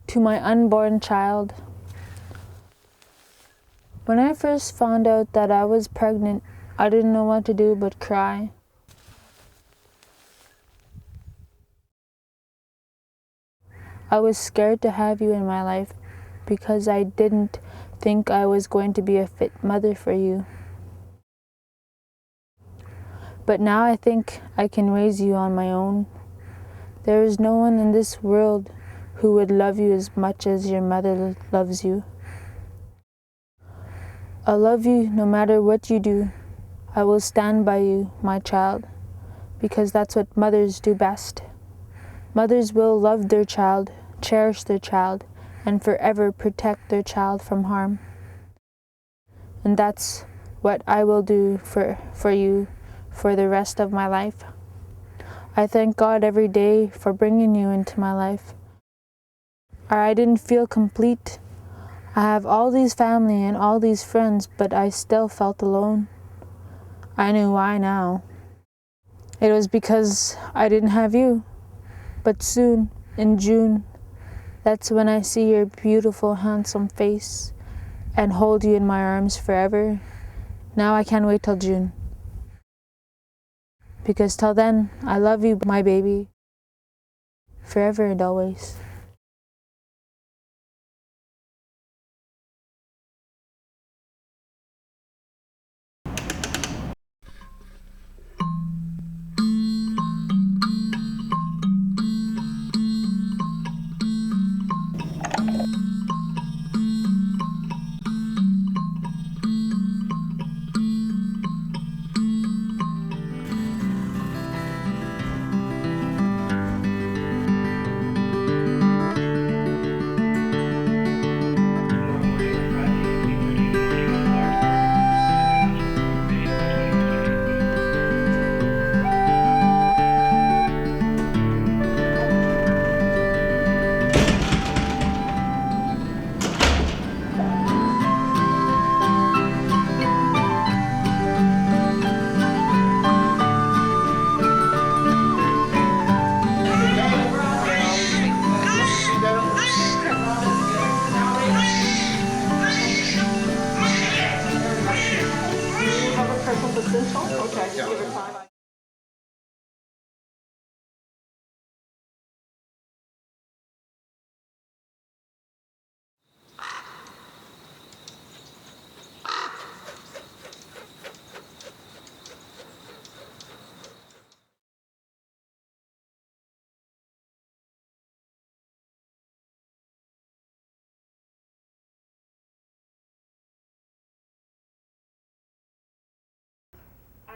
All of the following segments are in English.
To my unborn child. When I first found out that I was pregnant, I didn't know what to do but cry. I was scared to have you in my life because I didn't think I was going to be a fit mother for you. But now I think I can raise you on my own. There is no one in this world who would love you as much as your mother loves you. I'll love you no matter what you do. I will stand by you, my child, because that's what mothers do best. Mothers will love their child, cherish their child, and forever protect their child from harm. And that's what I will do for you for the rest of my life. I thank God every day for bringing you into my life. Or I didn't feel complete. I have all these family and all these friends, but I still felt alone. I knew why now. It was because I didn't have you. But soon, in June, that's when I see your beautiful, handsome face and hold you in my arms forever. Now I can't wait till June. Because till then, I love you, my baby, forever and always.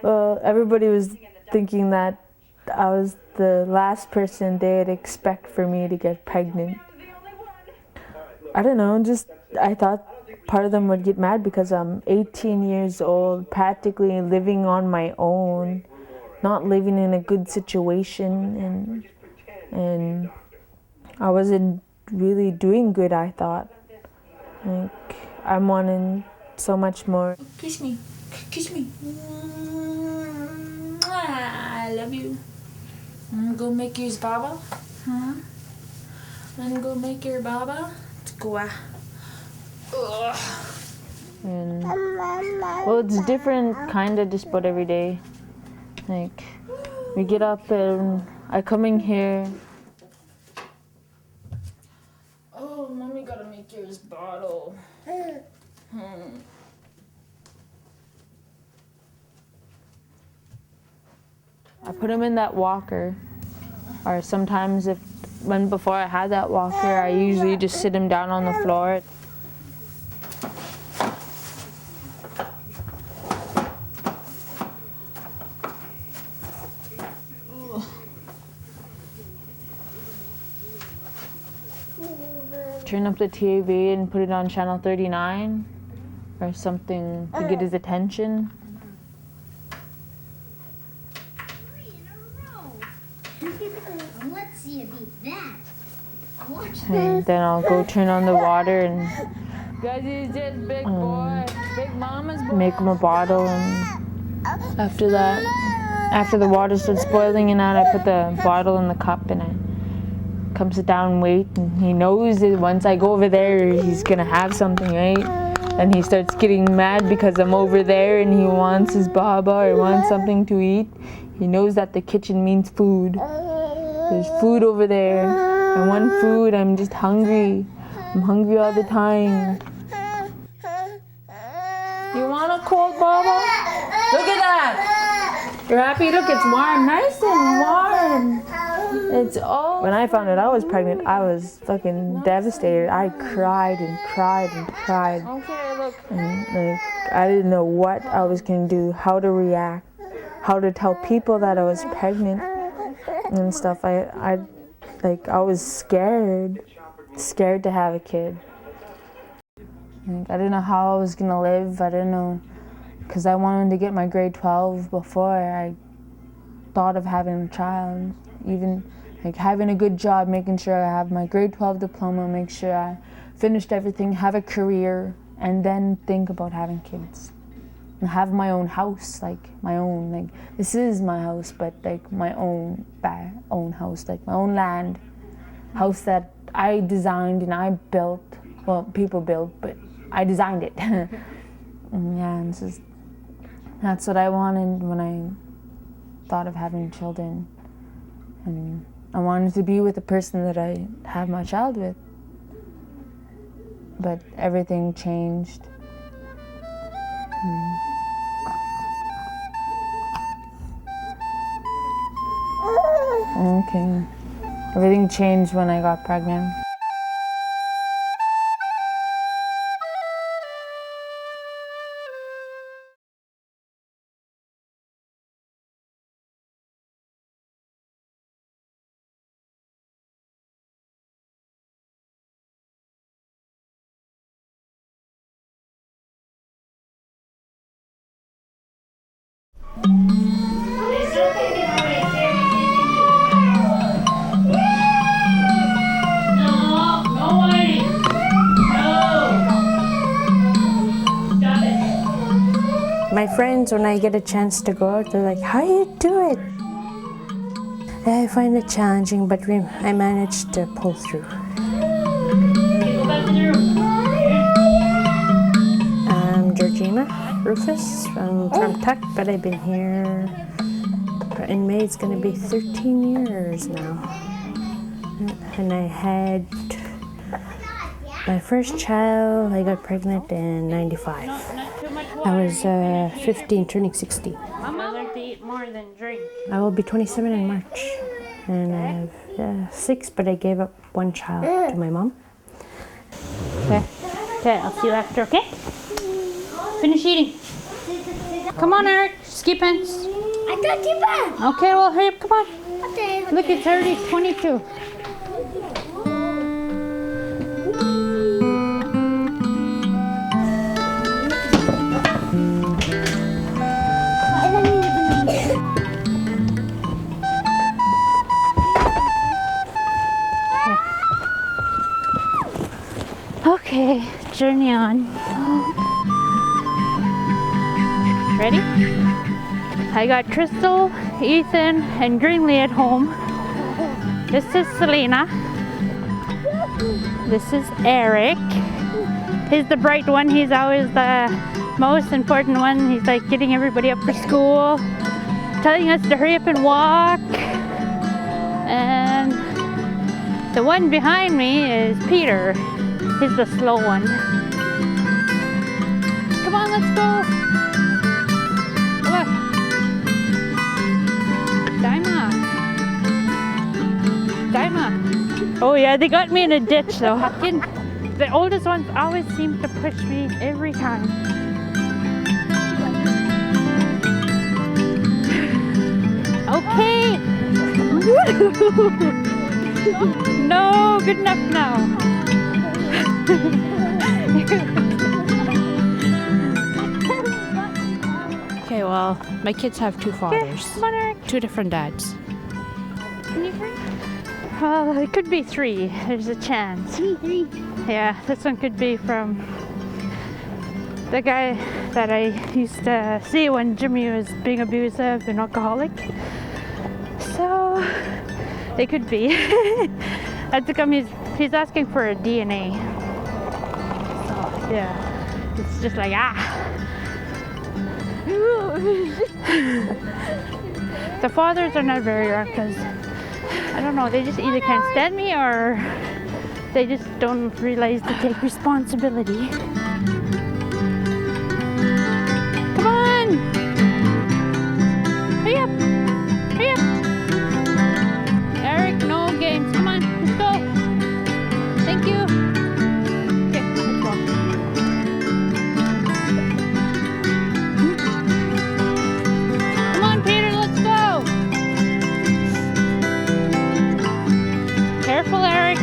Well, everybody was thinking that I was the last person they'd expect for me to get pregnant. I don't know, I thought part of them would get mad because I'm 18 years old, practically living on my own, not living in a good situation, and I wasn't really doing good, I thought. Like, I'm wanting so much more. Kiss me. Kiss me. I love you. I'm gonna go make yours baba. Huh? I'm gonna go make your baba. Let's go. And, well, it's different kind of just about every day. Like, we get up and I come in here. Oh, mommy gotta make yours bottle. I put him in that walker, or sometimes before I had that walker, I usually just sit him down on the floor. turn up the TV and put it on channel 39 or something to get his attention. Let's see you beat that. Watch And then I'll go turn on the water and guys, he's just big boy, big mama's boy. Make him a bottle, and after that, after the water starts boiling and I put the bottle in the cup and I come sit down and wait, and he knows that once I go over there he's gonna have something, right? And he starts getting mad because I'm over there and he wants his baba or wants something to eat. He knows that the kitchen means food. There's food over there. I want food, I'm just hungry. I'm hungry all the time. You want a cold baba? Look at that! You're happy? Look, it's warm, nice and warm. It's all. When I found out I was pregnant, I was fucking devastated. I cried and cried and cried. Okay, look. And like, I didn't know what I was gonna do, how to react, how to tell people that I was pregnant and stuff. I was scared to have a kid. Like, I didn't know how I was gonna live. I didn't know, because I wanted to get my grade 12 before I thought of having a child. Even like having a good job, making sure I have my grade 12 diploma, make sure I finished everything, have a career, and then think about having kids. And have my own house, like my own, like this is my house, but like my own house, like my own land, house that I designed and I built. Well, people built, but I designed it. Yeah, and it's just, that's what I wanted when I thought of having children. And I wanted to be with the person that I have my child with. But everything changed. Okay. Everything changed when I got pregnant. My friends, when I get a chance to go out, they're like, how do you do it? I find it challenging, but I managed to pull through. I'm Georgina Rufus. I'm from Tuck, but I've been here, in May it's going to be 13 years now. And I had my first child, I got pregnant in 95. I was 15, turning 16. I like to eat more than drink. I will be 27 in March. And I have 6, but I gave up 1 child to my mom. Okay, I'll see you after, okay? Finish eating. Come on, Eric. Ski pants. I got you back. Okay, well, hurry up. Come on. Okay. Look, it's already 22. Okay, journey on. Ready? I got Crystal, Ethan, and Greenlee at home. This is Selena. This is Eric. He's the bright one. He's always the most important one. He's like getting everybody up for school, telling us to hurry up and walk. And the one behind me is Peter. He's the slow one. Come on, let's go. Look. Daima. Oh yeah, they got me in a ditch though. The oldest ones always seem to push me every time. Okay. No, good enough now. Okay, well, my kids have two fathers. Come on, Eric. Two different dads. Can you drink? Well, it could be three. There's a chance. Three. Yeah, this one could be from the guy that I used to see when Jimmy was being abusive and alcoholic. So they could be. That's come he's asking for a DNA. So yeah, it's just like The fathers are not very around because I don't know, they just either can't stand me or they just don't realize to take responsibility. Come on! Hurry up! Hurry up! Eric, no games. Come on, let's go. Thank you. Okay, let's go. Come on, Peter, let's go. Careful, Eric.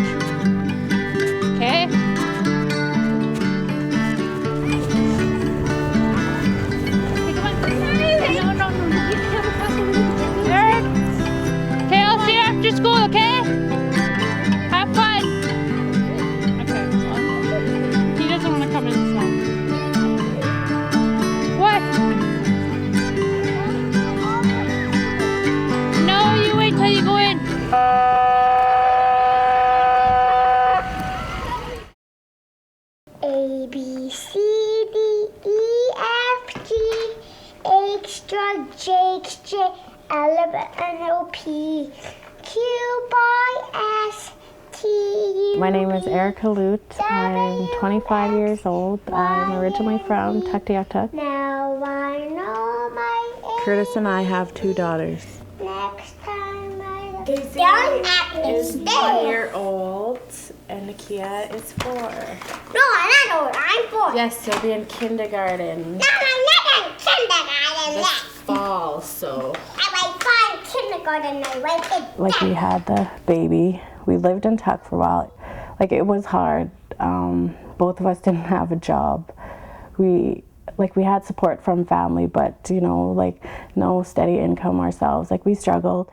Okay. After school, okay? Have fun. Okay. He doesn't want to come in so. What? No, you wait till you go in. A, B, C, D, E, F, G, extra, J, J, L, N, O, P, Q, Y, S, T, U. My name is Uumatimnin. I'm 25 years old. I'm originally from Tuktoyaktuk. Now I know my age. Curtis and I have two daughters. Next time I Daisy don't act is this 1 year old and Nakia is 4. No, I'm not old. I'm 4. Yes, you'll be in kindergarten No, I'm not in kindergarten this yet. fall, so. I'm like 5 kindergarten. I went in. Like we had the baby. We lived in Tuk for a while. Like it was hard. Both of us didn't have a job. We had support from family, but no steady income ourselves. Like we struggled.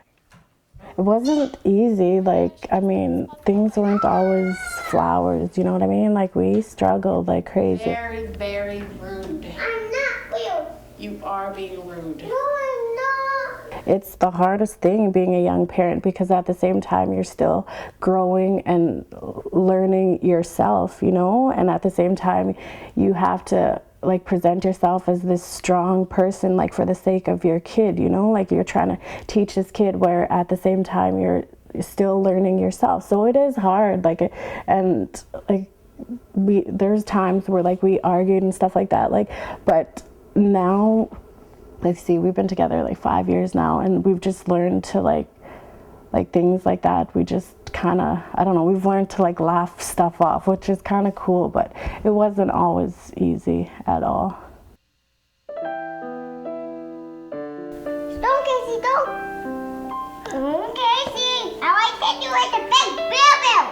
It wasn't easy. Things weren't always flowers. You know what I mean? Like we struggled like crazy. Very, very rude. I'm not rude. You are being rude. No, I'm not. It's the hardest thing being a young parent because at the same time you're still growing and learning yourself, and at the same time you have to present yourself as this strong person for the sake of your kid, you're trying to teach this kid where at the same time you're still learning yourself. So it is hard, there's times where we argued and stuff like that, but now we've been together 5 years now, and we've just learned to things like that. We just kind of, I don't know, we've learned to laugh stuff off, which is kind of cool, but it wasn't always easy at all. Don't, Casey, don't. Oh, Casey. I said you were the big bill.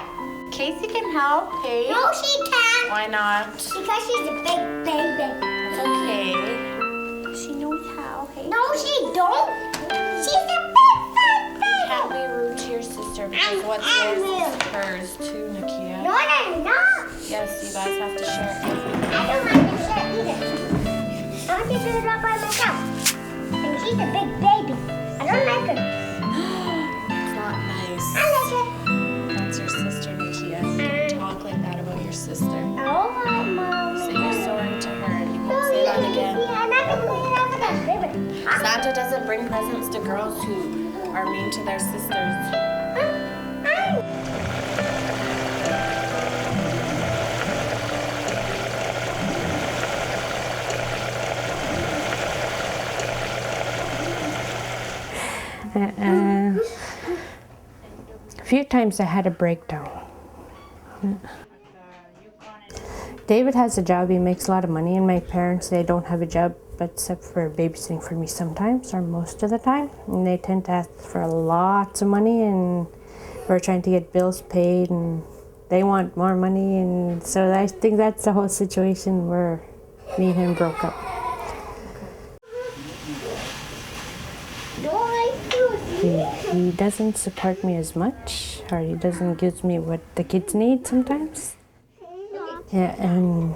Casey can help, hey? No, she can't. Why not? Because she's a big baby. It's okay. She knows how, hey? No, she don't. She's a big fat baby. Can't be rude to your sister because what's yours is hers too, Nakia. No, I'm not. Yes, you guys have to share everything. I don't like to share either. I want to do it all by myself. And she's a big baby. I don't like her. It's not nice. I like her. That's your sister, Nakia. Don't talk like that about your sister. Oh, my mom. Say you're sorry to her and you won't say that again. I'm not going to say that with that baby. Santa doesn't bring presents to girls who are mean to their sisters. A few times I had a breakdown. David has a job, he makes a lot of money, and my parents, they don't have a job except for babysitting for me sometimes or most of the time. And they tend to ask for lots of money, and we're trying to get bills paid, and they want more money, and so I think that's the whole situation where me and him broke up. He doesn't support me as much, or he doesn't give me what the kids need sometimes. Yeah, and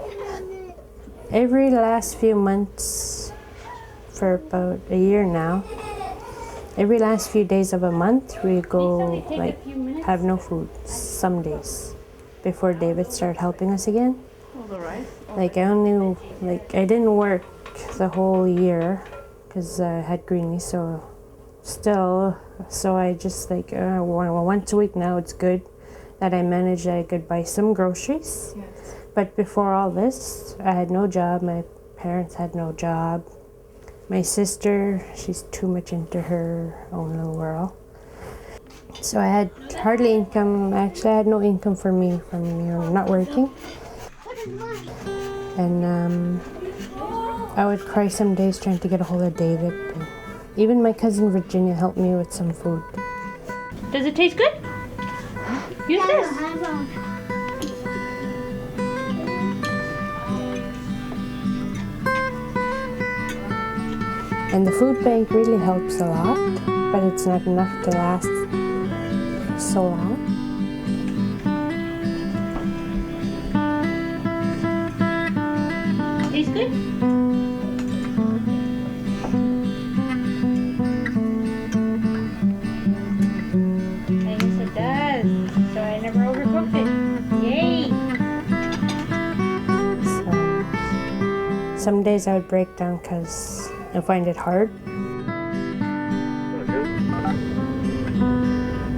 every last few months, for about a year now, every last few days of a month, we go like have no food some days before David started helping us again. Like I didn't work the whole year because I had Greenie, so I just like once a week now. It's good that I managed that I could buy some groceries. Yes. But before all this, I had no job. My parents had no job. My sister, she's too much into her own little world. So I had hardly income. Actually, I had no income for me from not working. And I would cry some days trying to get a hold of David. And even my cousin Virginia helped me with some food. Does it taste good? Use this. And the food bank really helps a lot, but it's not enough to last so long. Tastes good? I guess it does. So I never overcooked it. Yay! So some days I would break down because I find it hard.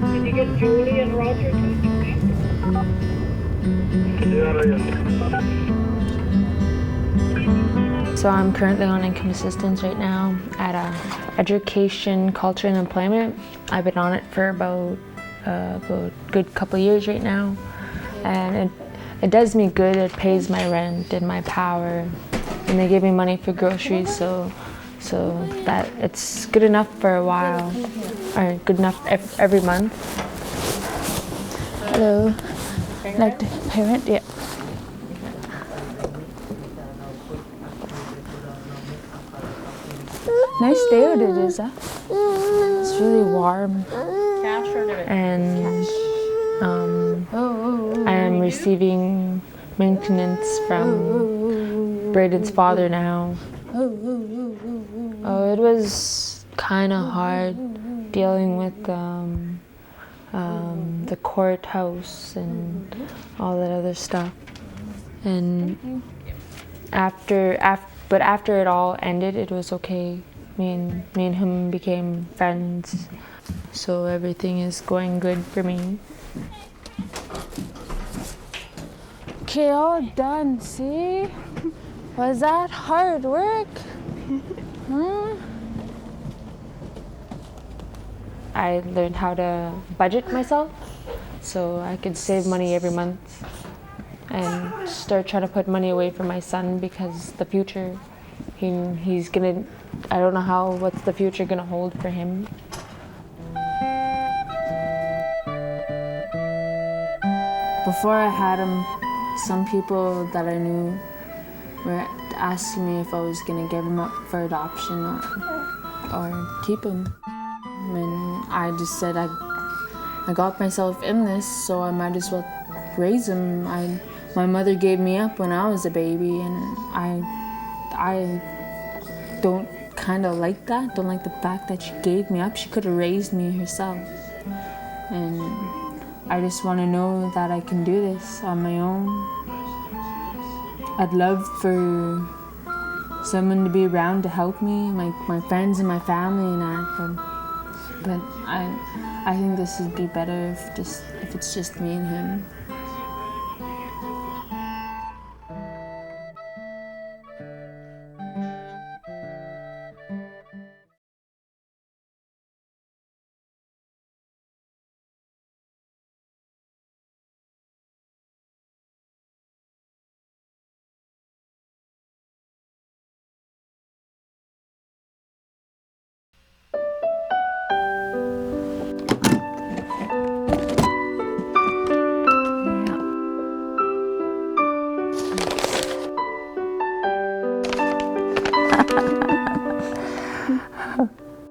Can you get Julie and Roger to So I'm currently on income assistance right now at Education, Culture and Employment. I've been on it for about a good couple of years right now, and it does me good. It pays my rent and my power, and they give me money for groceries, so that it's good enough for a while, or good enough every month. Hello, like the parent, yeah. Nice day out it is, huh? It's really warm. And I am receiving maintenance from Braden's father now. Oh, it was kind of hard dealing with the courthouse and all that other stuff. And after it all ended, it was okay. Me and him became friends, so everything is going good for me. Okay, all done. See? Was that hard work? I learned how to budget myself so I could save money every month and start trying to put money away for my son, because the future, he's gonna, I don't know what's the future gonna hold for him. Before I had him, some people that I knew were asking me if I was gonna give him up for adoption or keep him. And I just said I got myself in this, so I might as well raise him. My mother gave me up when I was a baby, and I don't kind of like that. Don't like the fact that she gave me up. She could have raised me herself. And I just want to know that I can do this on my own. I'd love for someone to be around to help me, my friends and my family and that. But I think this would be better if it's just me and him.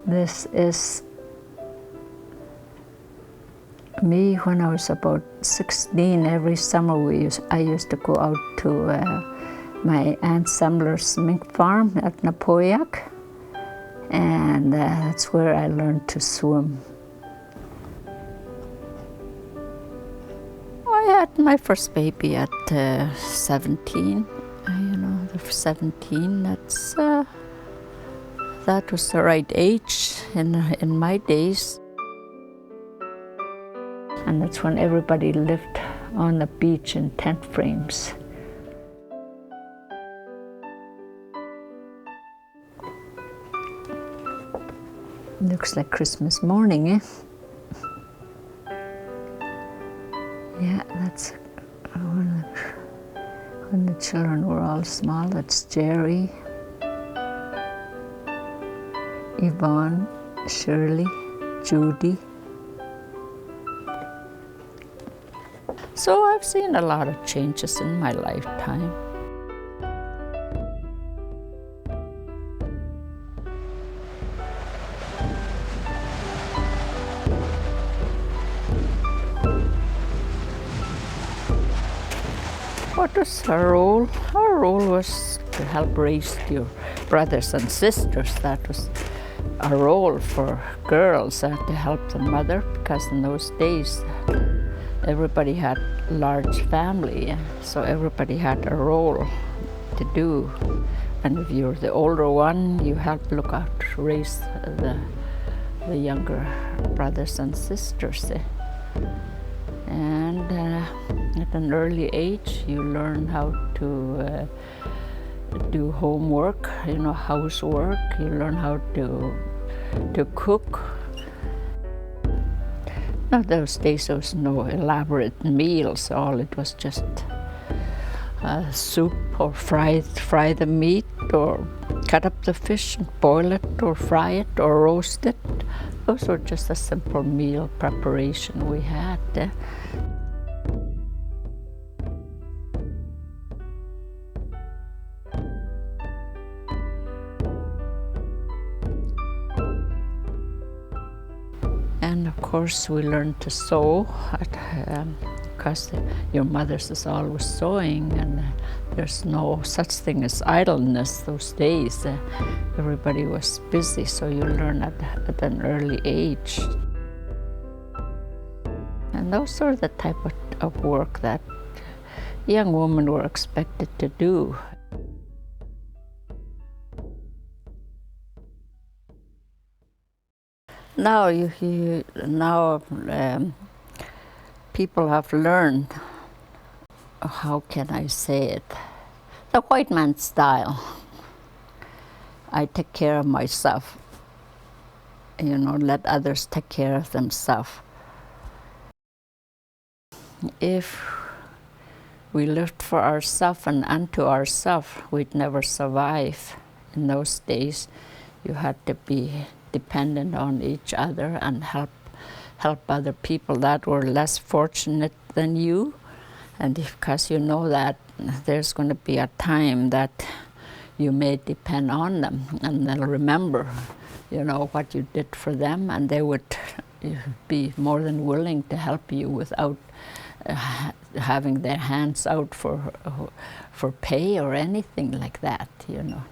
This is me when I was about 16. Every summer I used to go out to my Aunt Semler's mink farm at Napoyak, and that's where I learned to swim. I had my first baby at 17. You know, the 17, that was the right age in my days. And that's when everybody lived on the beach in tent frames. Looks like Christmas morning, eh? Yeah, that's when the children were all small. That's Jerry, Yvonne, Shirley, Judy. So I've seen a lot of changes in my lifetime. What was her role? Her role was to help raise your brothers and sisters. That was a role for girls, to help the mother, because in those days everybody had a large family, so everybody had a role to do. And if you're the older one, you help look out, raise the younger brothers and sisters. And at an early age, you learn how to do homework, you know, housework. You learn how to cook. Now, those days there was no elaborate meals. All it was just soup, or fry the meat, or cut up the fish and boil it, or fry it, or roast it. Those were just a simple meal preparation we had. And of course we learned to sew, because your mother's is always sewing, and there's no such thing as idleness those days. Everybody was busy, so you learn at an early age. And those are the type of work that young women were expected to do. Now, people have learned, how can I say it, the white man's style. I take care of myself, you know, let others take care of themselves. If we lived for ourselves and unto ourselves, we'd never survive. In those days, you had to be dependent on each other and help other people that were less fortunate than you. And because you know that there's going to be a time that you may depend on them, and they'll remember, you know, what you did for them, and they would be more than willing to help you without having their hands out for pay or anything like that, you know.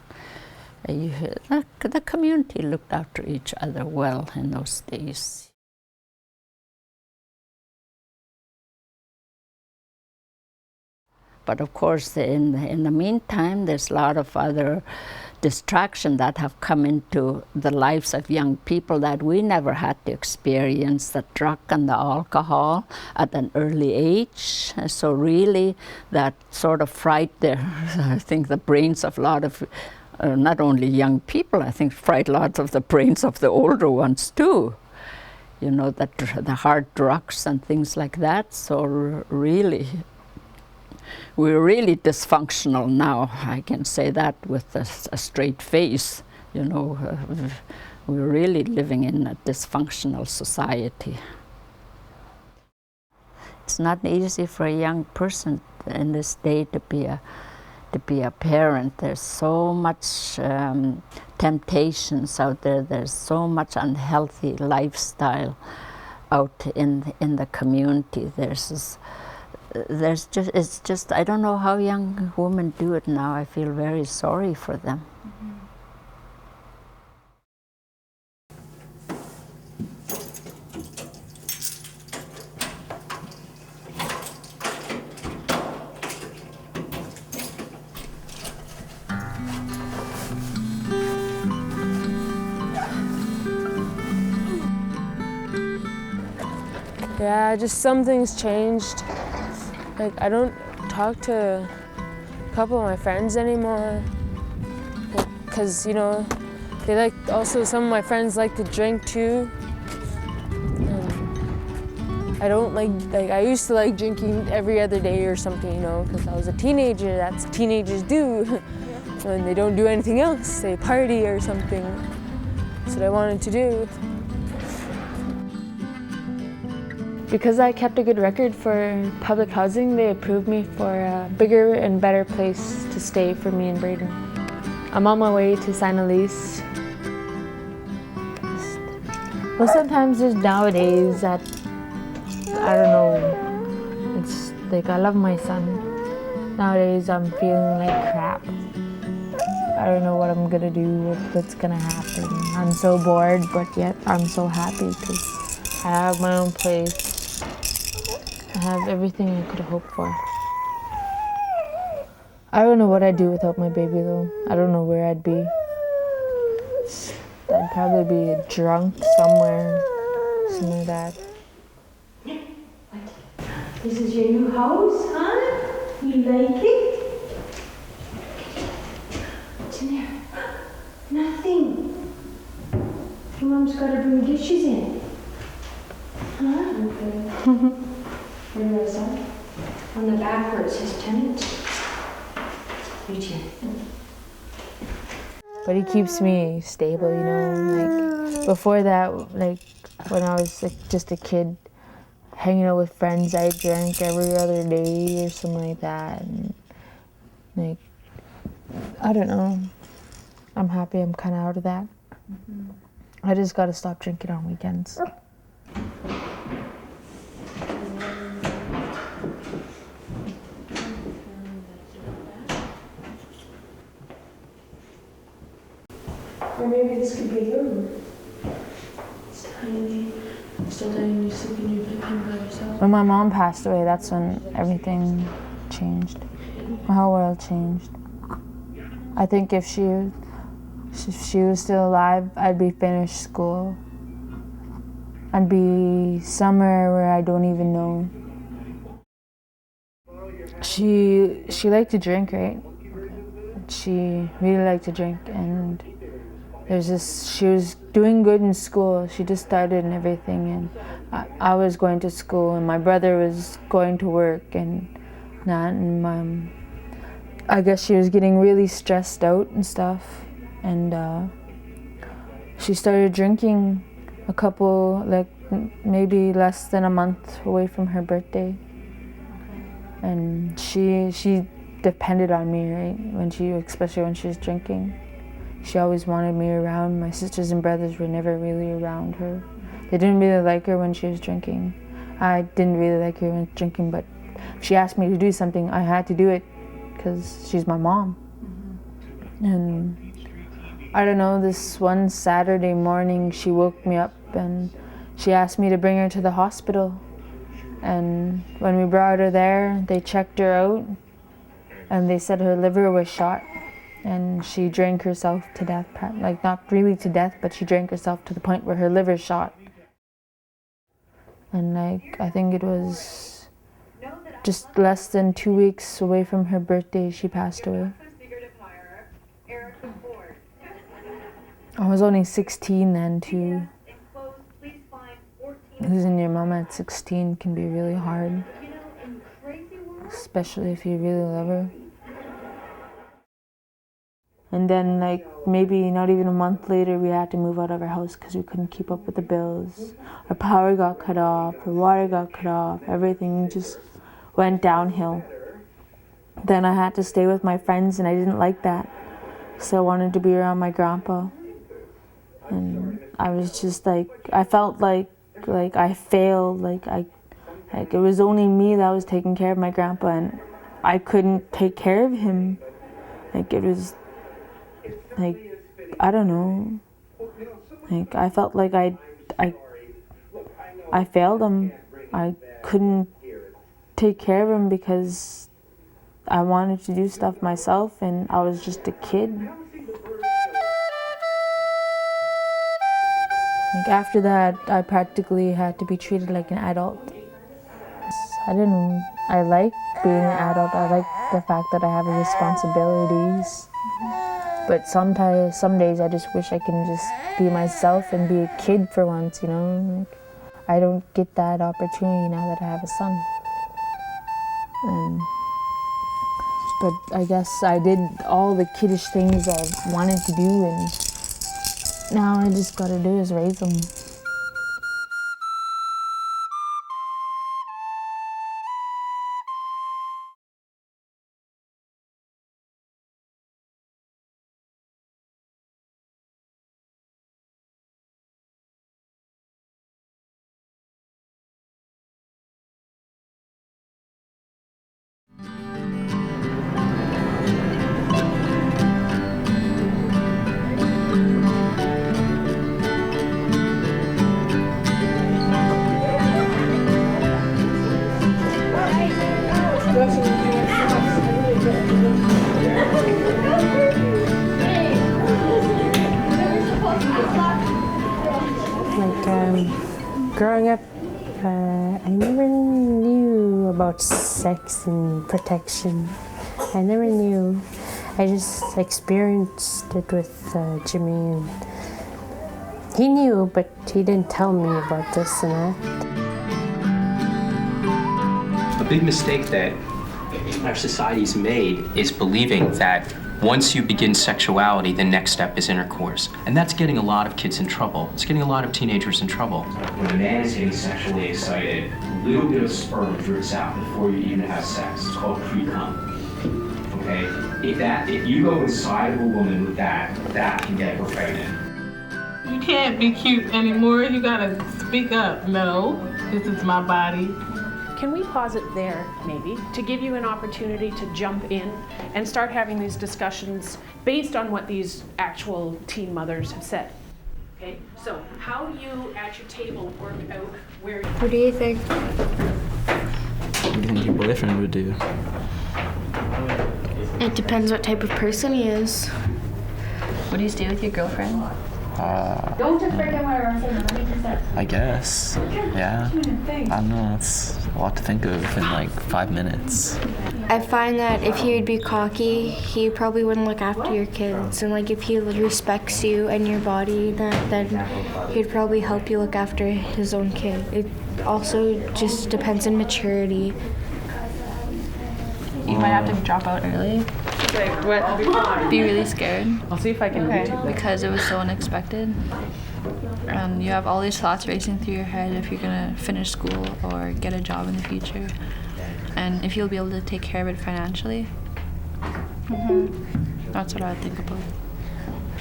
The community looked after each other well in those days. But of course, in the meantime, there's a lot of other distraction that have come into the lives of young people that we never had to experience, the drug and the alcohol at an early age. So really, that sort of frightened, I think, the brains of a lot of not only young people, I think fried lots of the brains of the older ones too. You know, the hard drugs and things like that. So really, we're really dysfunctional now. I can say that with a straight face. You know, we're really living in a dysfunctional society. It's not easy for a young person in this day to to be a parent. There's so much temptations out there. There's so much unhealthy lifestyle out in the community. It's just, I don't know how young women do it now. I feel very sorry for them. Yeah, just some things changed. Like, I don't talk to a couple of my friends anymore. Because, you know, they like, also some of my friends like to drink too. And I don't like, I used to like drinking every other day or something, you know, because I was a teenager. That's what teenagers do. When they don't do anything else, they party or something. That's what I wanted to do. Because I kept a good record for public housing, they approved me for a bigger and better place to stay for me and Braden. I'm on my way to sign a lease. Well, sometimes there's nowadays that, I don't know, it's like I love my son. Nowadays I'm feeling like crap. I don't know what I'm gonna do, what's gonna happen. I'm so bored, but yet I'm so happy because I have my own place. I have everything I could hope for. I don't know what I'd do without my baby though. I don't know where I'd be. I'd probably be drunk somewhere, something like that. This is your new house, huh? You like it? What's in there? Nothing. Your mom's got to bring dishes in. Huh? Okay. Where is that? On the back where it says tenant. Right here. But he keeps me stable, you know. Like before that, like when I was like just a kid, hanging out with friends, I drank every other day or something like that. And like, I don't know. I'm happy I'm kind of out of that. I just got to stop drinking on weekends. Or maybe this could be your room. It's tiny. Still letting you sleep in your bedroom by yourself. When my mom passed away, that's when everything changed. My whole world changed. I think if she was still alive, I'd be finished school. I'd be somewhere where I don't even know. She liked to drink, right? She really liked to drink, and she was doing good in school. She just started and everything, and I was going to school, and my brother was going to work, and I guess she was getting really stressed out and stuff, and she started drinking maybe less than a month away from her birthday, and she depended on me, right? Especially when she was drinking. She always wanted me around. My sisters and brothers were never really around her. They didn't really like her when she was drinking. I didn't really like her when drinking, but if she asked me to do something, I had to do it because she's my mom. And I don't know, this one Saturday morning, she woke me up and she asked me to bring her to the hospital. And when we brought her there, they checked her out and they said her liver was shot. And she drank herself to death, like not really to death, but she drank herself to the point where her liver shot. And like, I think it was just less than 2 weeks away from her birthday, she passed away. I was only 16 then too. Losing your mom at 16 can be really hard, especially if you really love her. And then like maybe not even a month later, we had to move out of our house because we couldn't keep up with the bills. Our power got cut off, our water got cut off, everything just went downhill. then I had to stay with my friends, and I didn't like that. So I wanted to be around my grandpa. And I was just like, I felt like I failed, like it was only me that was taking care of my grandpa, and I couldn't take care of him. Like it was like, I don't know. Like I felt like I failed him. I couldn't take care of him because I wanted to do stuff myself, and I was just a kid. Like after that, I practically had to be treated like an adult. I like being an adult. I like the fact that I have responsibilities. But sometimes, some days I just wish I can just be myself and be a kid for once, you know? Like, I don't get that opportunity now that I have a son. But I guess I did all the kiddish things I wanted to do, and now I just gotta do is raise them. Growing up, I never knew about sex and protection. I never knew. I just experienced it with Jimmy. And he knew, but he didn't tell me about this and that. A big mistake that our society's made is believing that once you begin sexuality, the next step is intercourse. And that's getting a lot of kids in trouble. It's getting a lot of teenagers in trouble. When a man is getting sexually excited, a little bit of sperm dribs out before you even have sex. It's called pre-cum. Okay? If you go inside of a woman with that can get her pregnant. You can't be cute anymore. You gotta speak up. No, this is my body. Can we pause it there, maybe, to give you an opportunity to jump in and start having these discussions based on what these actual teen mothers have said? Okay, so how do you at your table work out where... What do you think? What do you think your boyfriend would do? It depends what type of person he is. What do you stay with your girlfriend? Don't just break in where I guess. Yeah. I don't know. It's a lot to think of in like 5 minutes. I find that if he would be cocky, he probably wouldn't look after your kids. And like if he respects you and your body, then he'd probably help you look after his own kid. It also just depends on maturity. You might have to drop out early. Wait, what? Be really scared. I'll see if I can Because it was so unexpected. And you have all these thoughts racing through your head if you're gonna finish school or get a job in the future. And if you'll be able to take care of it financially. That's what I would think about.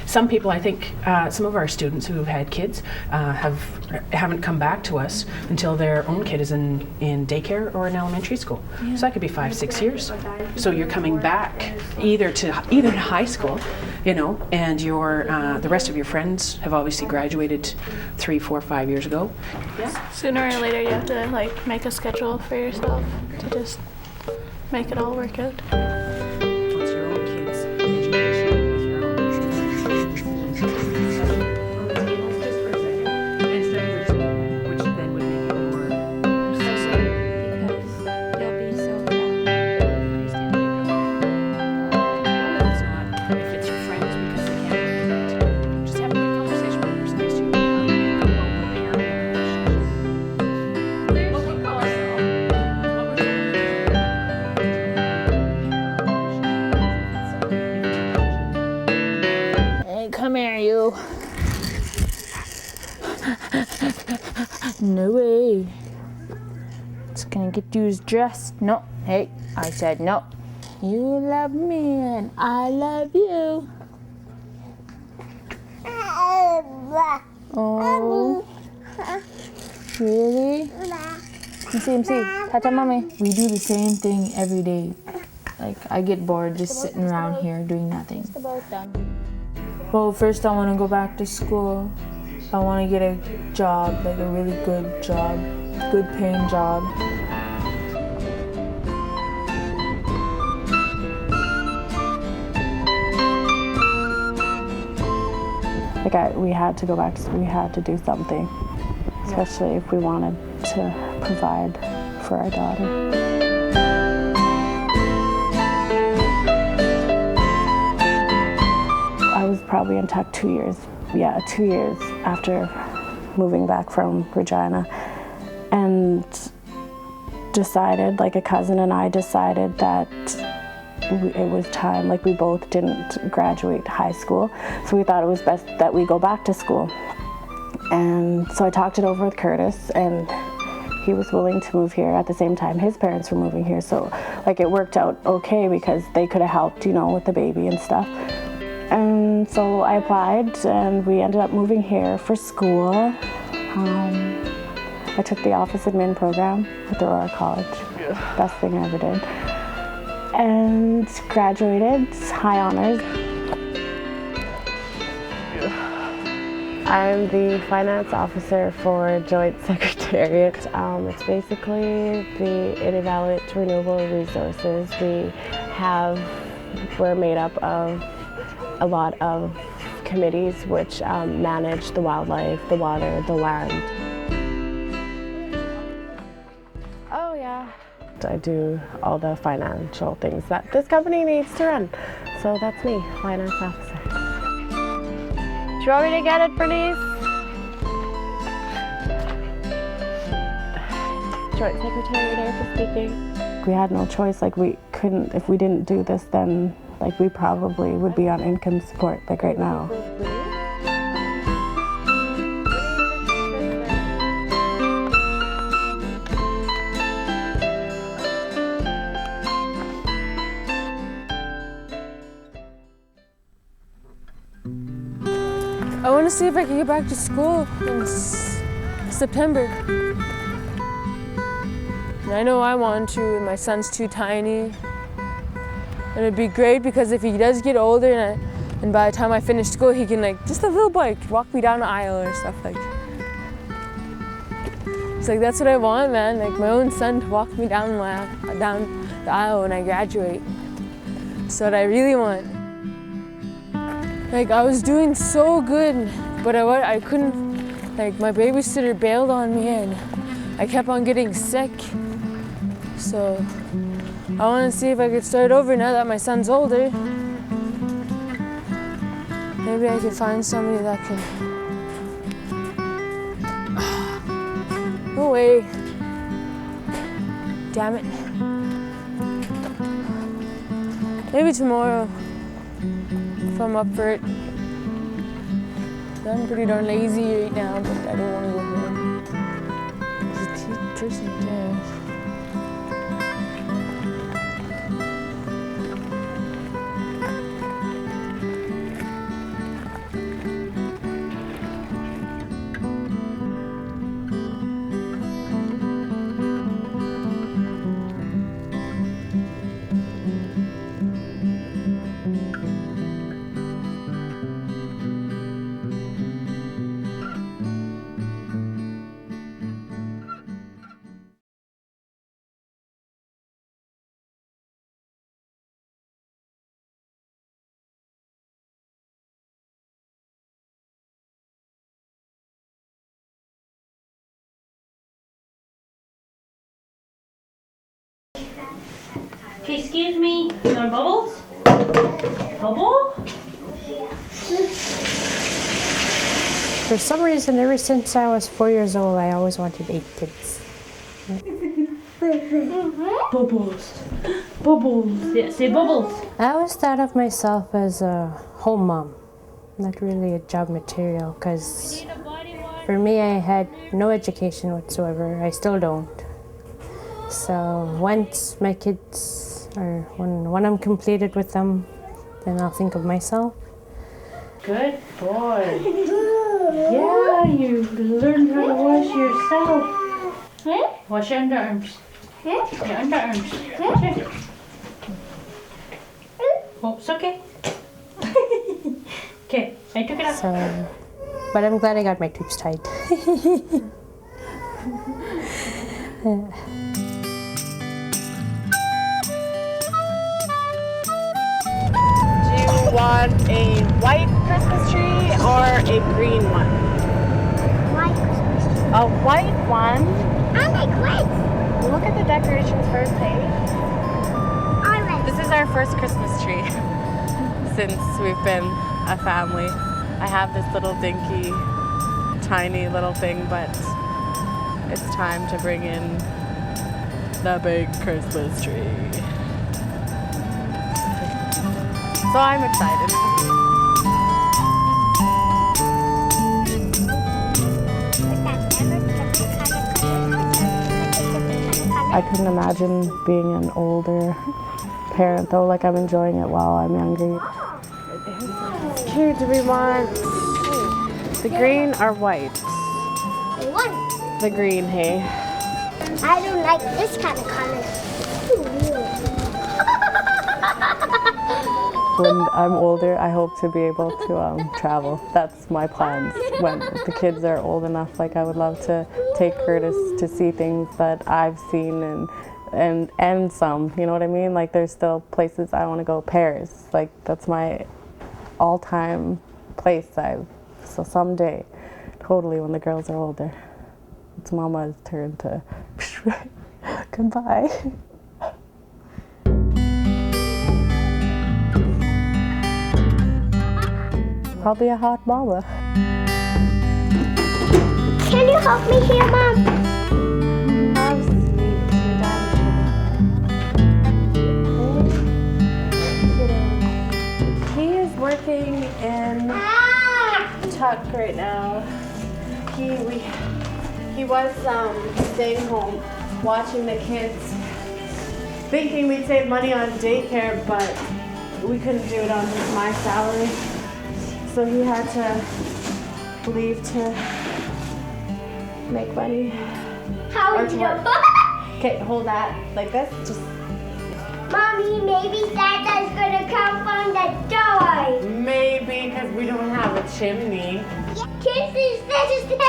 Some people, I think, some of our students who have had kids haven't come back to us until their own kid is in daycare or in elementary school. Yeah. So that could be 5-6 years. So you're coming back either to high school, you know, and your the rest of your friends have obviously graduated 3, 4, 5 years ago. Yeah. Sooner or later, you have to like make a schedule for yourself to just make it all work out. Come here, you. No way. It's gonna get you dressed. No. Hey, I said no. You love me and I love you. Oh, really? MC, touch on mommy. We do the same thing every day. Like, I get bored just sitting around here doing nothing. Well, first I want to go back to school. I want to get a job, like a really good job, good paying job. Like we had to go back to school, we had to do something, especially if we wanted to provide for our daughter. I was probably in Tuck 2 years. Yeah, 2 years after moving back from Regina, and decided, like a cousin and I decided that it was time. Like, we both didn't graduate high school, so we thought it was best that we go back to school. And so I talked it over with Curtis, and he was willing to move here. At the same time, his parents were moving here, so like it worked out okay because they could have helped, you know, with the baby and stuff. And so I applied, and we ended up moving here for school. I took the office admin program at the Aurora College. Best thing I ever did. And graduated, high honors. I'm the finance officer for Joint Secretariat. It's basically the Inuvialuit renewable resources. We're made up of a lot of committees which manage the wildlife, the water, the land. Oh yeah. I do all the financial things that this company needs to run. So that's me, finance officer. Do you want me to get it, Bernice? Joint Secretary Erica speaking. We had no choice. Like, we couldn't, if we didn't do this, then like we probably would be on income support, like right now. I want to see if I can get back to school in September. And I know I want to, and my son's too tiny. And it'd be great because if he does get older and by the time I finish school, he can, like, just a little boy, walk me down the aisle or stuff like. It's like, that's what I want, man. Like, my own son to walk me down the aisle when I graduate. That's what I really want. Like, I was doing so good, but I couldn't, like, my babysitter bailed on me and I kept on getting sick. So I want to see if I could start over now that my son's older. Maybe I could find somebody that can. No way. Damn it. Maybe tomorrow, if I'm up for it. I'm pretty darn lazy right now, but I don't want to go home. There's a person there. Hey, excuse me, you want bubbles? Bubble? For some reason, ever since I was 4 years old, I always wanted 8 kids. Bubbles. Bubbles. Yeah, say bubbles. I always thought of myself as a home mom, not really a job material, because for me, I had no education whatsoever. I still don't. So once my kids Or when I'm completed with them, then I'll think of myself. Good boy. Yeah, you learned how to wash yourself. Wash your underarms. Your underarms. Sure. Oh, it's okay. Okay, I took it out. So, but I'm glad I got my tubes tied. Do you want a white Christmas tree or a green one? White Christmas tree. A white one. I like white. Look at the decorations first, hey? I like. This is our first Christmas tree since we've been a family. I have this little dinky, tiny little thing, but it's time to bring in the big Christmas tree. So I'm excited. I couldn't imagine being an older parent though, like I'm enjoying it while I'm younger. It's cute. Do we want the green or white? White. The green, hey? I don't like this kind of color. When I'm older, I hope to be able to travel. That's my plans. When the kids are old enough, like I would love to take Curtis to see things that I've seen and some, you know what I mean? Like there's still places I want to go. Paris, like that's my all-time place. So someday, totally when the girls are older, it's Mama's turn to goodbye. Probably a hot mama. Can you help me here, Mom? How sweet. Your dad. He is working in Tuck right now. He was staying home watching the kids, thinking we'd save money on daycare, but we couldn't do it on my salary. So he had to leave to make money. How would you? Okay, hold that like this. Just. Mommy, maybe Santa's gonna come from the door. Maybe, because we don't have a chimney. Kisses, this is not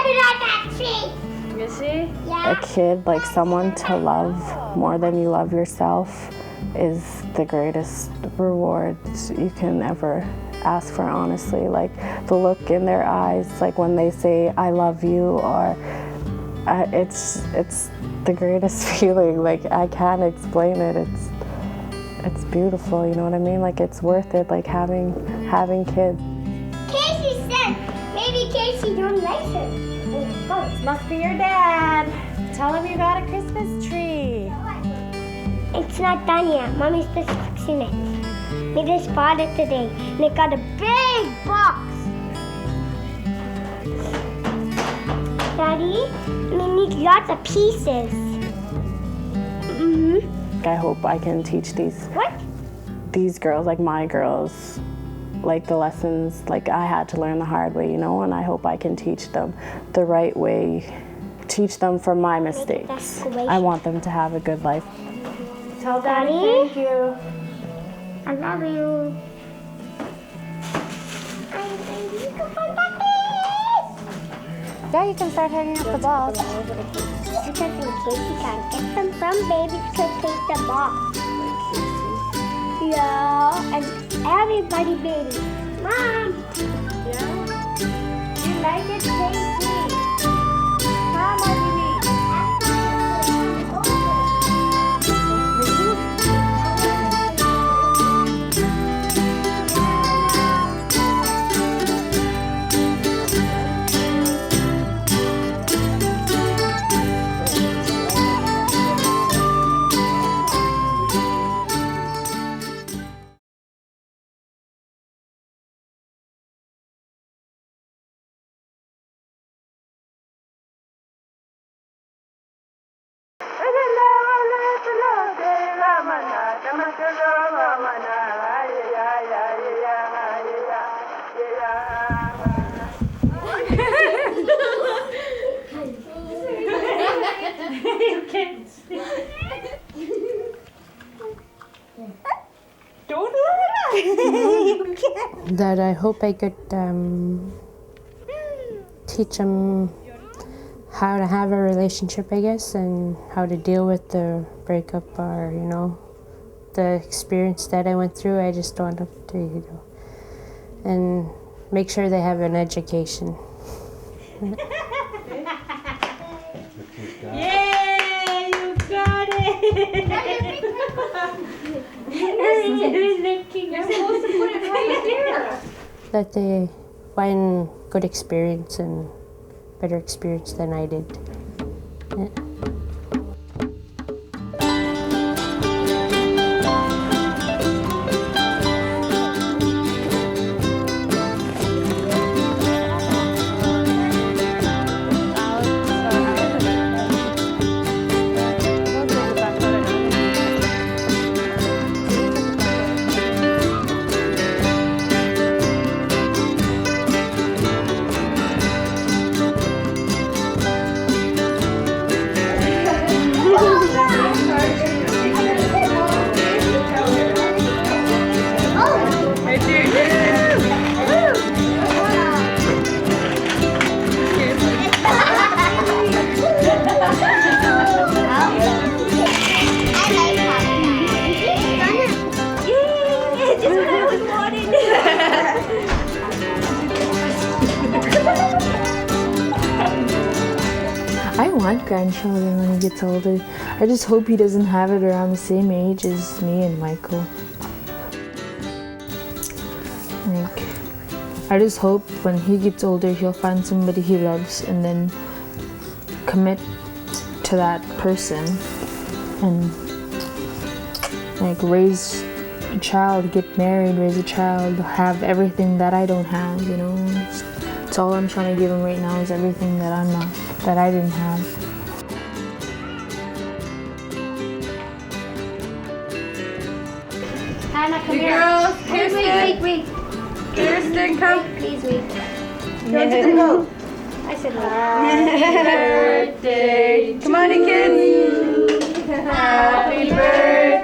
that tree. You see? Yeah. A kid, like someone to love more than you love yourself, is the greatest reward you can ever ask for, honestly. Like the look in their eyes, like when they say I love you, or it's the greatest feeling. Like I can't explain it. It's beautiful, you know what I mean? Like it's worth it, like having kids. Casey said maybe Casey don't like her. Oh, this must be your dad. Tell him you got a Christmas tree. It's not done yet. Mommy's just fixing it. We just bought it today, and it got a big box. Daddy, we need lots of pieces. I hope I can teach these girls, like my girls, like the lessons like I had to learn the hard way, you know, and I hope I can teach them the right way, teach them from my mistakes. I want them to have a good life. Tell Daddy thank you. I love you. Yeah, you can start hanging up the balls. Because in case you can't get them, some babies could take the ball. Yeah, and everybody baby. Mom! Yeah? You like it, Casey? Mom, kids. That I hope I could teach them how to have a relationship, I guess, and how to deal with the breakup or, you know, the experience that I went through. I just want them to, you know, and make sure they have an education. Yay, you got it! You're supposed to put it right here. That they find good experience and better experience than I did. Yeah. I want grandchildren when he gets older. I just hope he doesn't have it around the same age as me and Michael. Like, I just hope when he gets older he'll find somebody he loves and then commit to that person and like raise a child, get married, raise a child, have everything that I don't have, you know. It's all I'm trying to give him right now is everything that I'm not, that I didn't have. Hannah, come here. Girls, Wait. Kirsten, come. Please wait. Kirsten, go. I said wait. Happy birthday. Come on, kids. Happy birthday.